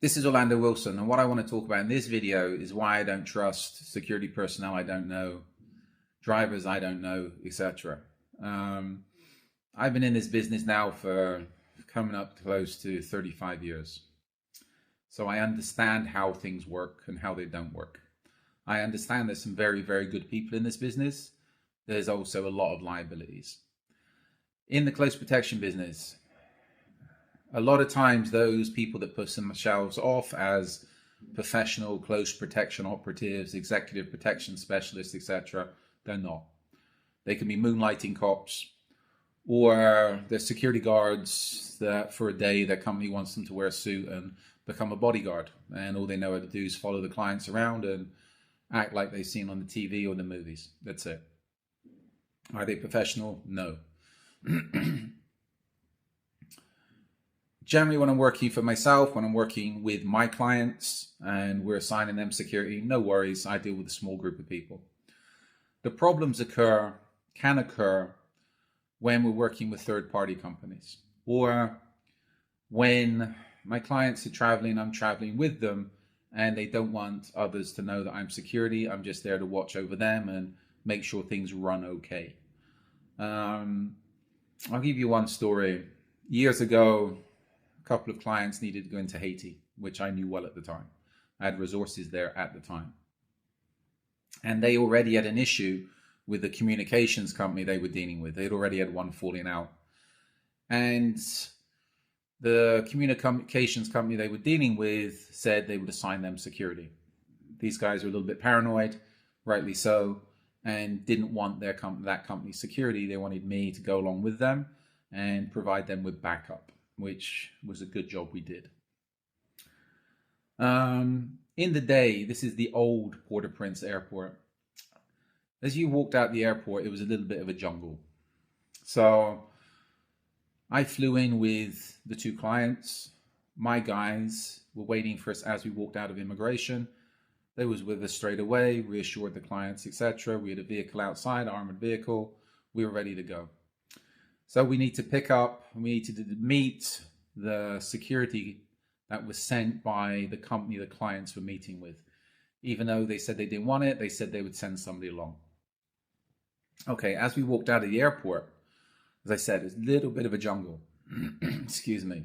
This is Orlando Wilson, and what I want to talk about in this video is why I don't trust security personnel I don't know, drivers I don't know, etc. I've been in this business now for coming up close to 35 years. So I understand how things work and how they don't work. I understand there's some very, very good people in this business. There's also a lot of liabilities. In the close protection business, a lot of times those people that put themselves off as professional close protection operatives, executive protection specialists, etc., they're not. They can be moonlighting cops, or they're security guards that for a day their company wants them to wear a suit and become a bodyguard, and all they know how to do is follow the clients around and act like they've seen on the TV or the movies. That's it. Are they professional? No. Generally, when I'm working for myself, when I'm working with my clients and we're assigning them security, no worries, I deal with a small group of people. The problems can occur when we're working with third-party companies, or when my clients are traveling, I'm traveling with them, and they don't want others to know that I'm security. I'm just there to watch over them and make sure things run okay. I'll give you one story. Years ago, a couple of clients needed to go into Haiti, which I knew well at the time. I had resources there at the time. And they already had an issue with the communications company they were dealing with. They'd already had one falling out. And the communications company they were dealing with said they would assign them security. These guys were a little bit paranoid, rightly so, and didn't want that company's security. They wanted me to go along with them and provide them with backup, which was a good job we did. In the day, this is the old Port-au-Prince airport. As you walked out the airport, it was a little bit of a jungle. So I flew in with the two clients. My guys were waiting for us as we walked out of immigration. They was with us straight away, reassured the clients, etc. We had a vehicle outside, armored vehicle. We were ready to go. So we need to we need to meet the security that was sent by the company the clients were meeting with. Even though they said they didn't want it, they said they would send somebody along. Okay, as we walked out of the airport, as I said, it's a little bit of a jungle. Excuse me.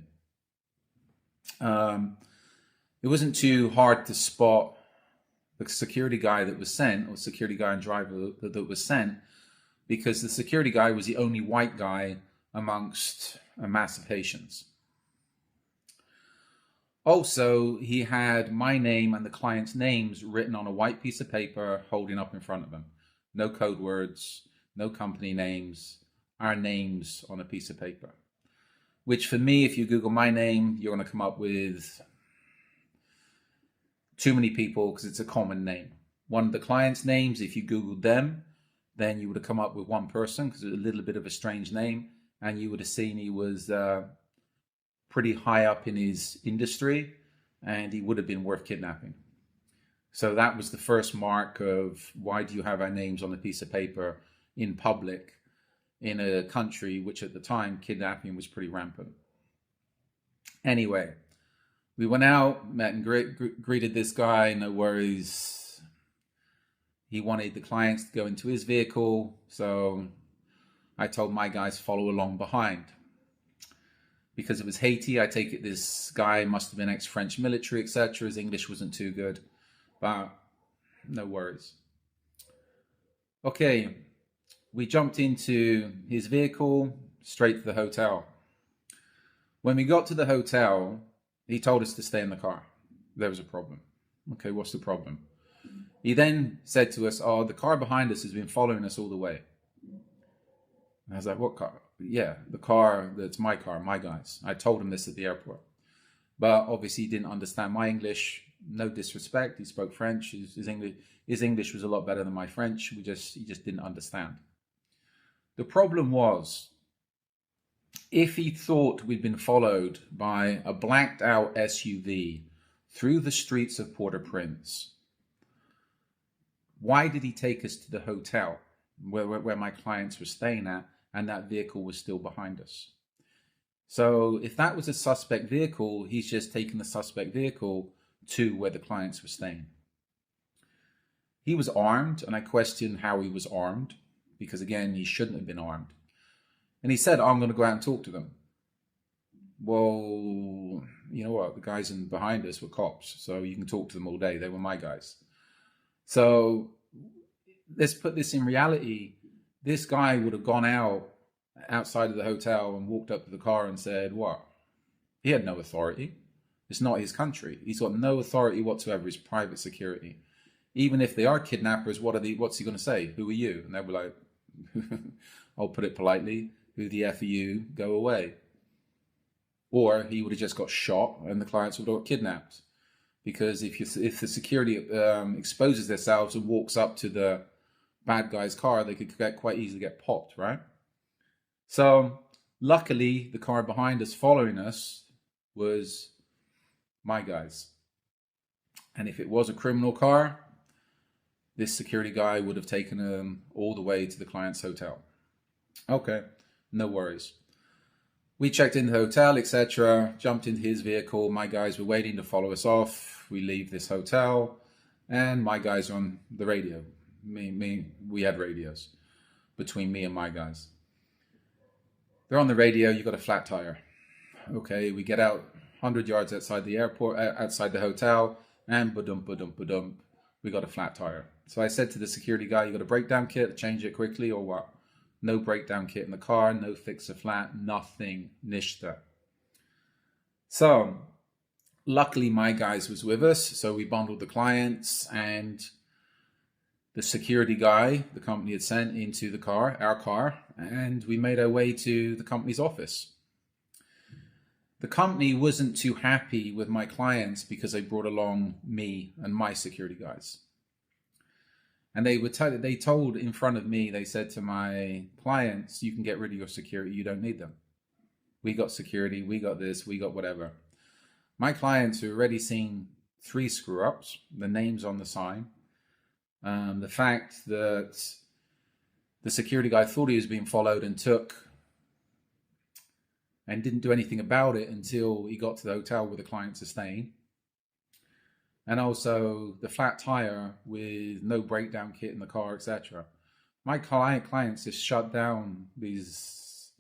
It wasn't too hard to spot the security guy that was sent, or security guy and driver that was sent, because the security guy was the only white guy amongst a mass of Haitians. Also, he had my name and the client's names written on a white piece of paper holding up in front of him. No code words, no company names, our names on a piece of paper. Which for me, if you Google my name, you're going to come up with too many people because it's a common name. One of the client's names, if you Googled them, then you would have come up with one person because it's a little bit of a strange name, and you would have seen he was pretty high up in his industry, and he would have been worth kidnapping. So that was the first mark of why do you have our names on a piece of paper in public in a country which at the time kidnapping was pretty rampant. Anyway, we went out, met and greeted this guy, no worries. He wanted the clients to go into his vehicle, so I told my guys follow along behind. Because it was Haiti, I take it this guy must have been ex-French military, etc. His English wasn't too good, but no worries. Okay, we jumped into his vehicle, straight to the hotel. When we got to the hotel, he told us to stay in the car. There was a problem. Okay, what's the problem? He then said to us, oh, the car behind us has been following us all the way. And I was like, what car? Yeah, the car, that's my car, my guys. I told him this at the airport. But obviously he didn't understand my English. No disrespect, he spoke French. His English was a lot better than my French. He just didn't understand. The problem was, if he thought we'd been followed by a blacked out SUV through the streets of Port-au-Prince, why did he take us to the hotel where my clients were staying at, and that vehicle was still behind us? So if that was a suspect vehicle, he's just taken the suspect vehicle to where the clients were staying. He was armed, and I questioned how he was armed, because again, he shouldn't have been armed. And he said, I'm going to go out and talk to them. Well, you know what? The guys behind us were cops, so you can talk to them all day. They were my guys. So let's put this in reality. This guy would have gone outside of the hotel and walked up to the car and said, what? He had no authority. It's not his country. He's got no authority whatsoever. It's private security. Even if they are kidnappers, what's he going to say? Who are you? And they'll be like, I'll put it politely, who the F are you? Go away. Or he would have just got shot and the clients would have got kidnapped. Because if the security exposes themselves and walks up to the bad guy's car, they could quite easily get popped, right? So luckily, the car behind us following us was my guys. And if it was a criminal car, this security guy would have taken them all the way to the client's hotel. Okay, no worries. We checked in the hotel, etc., jumped into his vehicle. My guys were waiting to follow us off. We leave this hotel, and my guys are on the radio. We had radios between me and my guys. They're on the radio, you got a flat tire. Okay, we get out 100 yards outside the airport, outside the hotel, and ba-dump, we got a flat tire. So I said to the security guy, you got a breakdown kit, change it quickly or what? No breakdown kit in the car, no fix a flat, nothing, nishta. So luckily my guys was with us, so we bundled the clients and the security guy the company had sent into the car, our car, and we made our way to the company's office. The company wasn't too happy with my clients because they brought along me and my security guys. And they told in front of me, they said to my clients, you can get rid of your security, you don't need them. We got security, we got this, we got whatever. My clients have already seen 3 screw-ups, the names on the sign. The fact that the security guy thought he was being followed and didn't do anything about it until he got to the hotel where the clients are staying. And also the flat tire with no breakdown kit in the car, etc. My clients just shut down this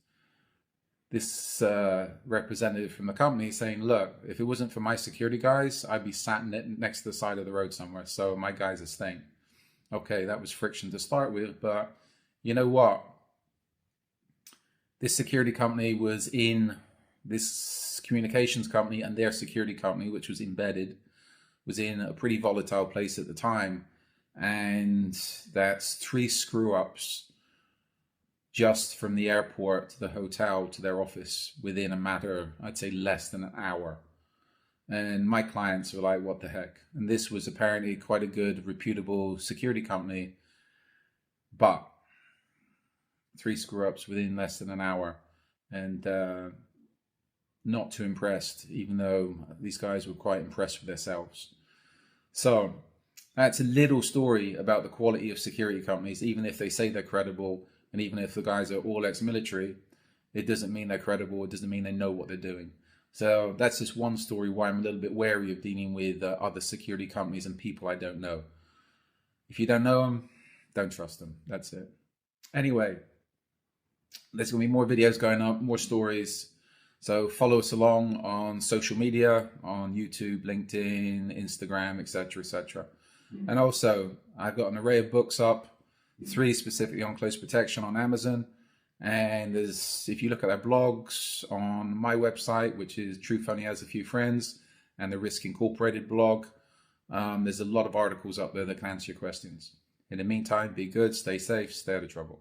representative from the company saying, look, if it wasn't for my security guys, I'd be sat next to the side of the road somewhere. So my guys are staying. Okay, that was friction to start with, but you know what? This security company was in this communications company, and their security company, which was embedded, was in a pretty volatile place at the time. And that's 3 screw-ups just from the airport to the hotel to their office within a matter, I'd say less than an hour. And my clients were like, what the heck? And this was apparently quite a good, reputable security company, but 3 screw-ups within less than an hour. And not too impressed, even though these guys were quite impressed with themselves. So that's a little story about the quality of security companies. Even if they say they're credible, and even if the guys are all ex-military, it doesn't mean they're credible. It doesn't mean they know what they're doing. So that's just one story why I'm a little bit wary of dealing with other security companies and people I don't know. If you don't know them, don't trust them. That's it. Anyway, there's going to be more videos going up, more stories. So follow us along on social media, on YouTube, LinkedIn, Instagram, etc., etc. And also, I've got an array of books up, 3 specifically on close protection on Amazon. And if you look at our blogs on my website, which is Truth Only Has a Few Friends, and the Risk Incorporated blog, there's a lot of articles up there that can answer your questions. In the meantime, be good, stay safe, stay out of trouble.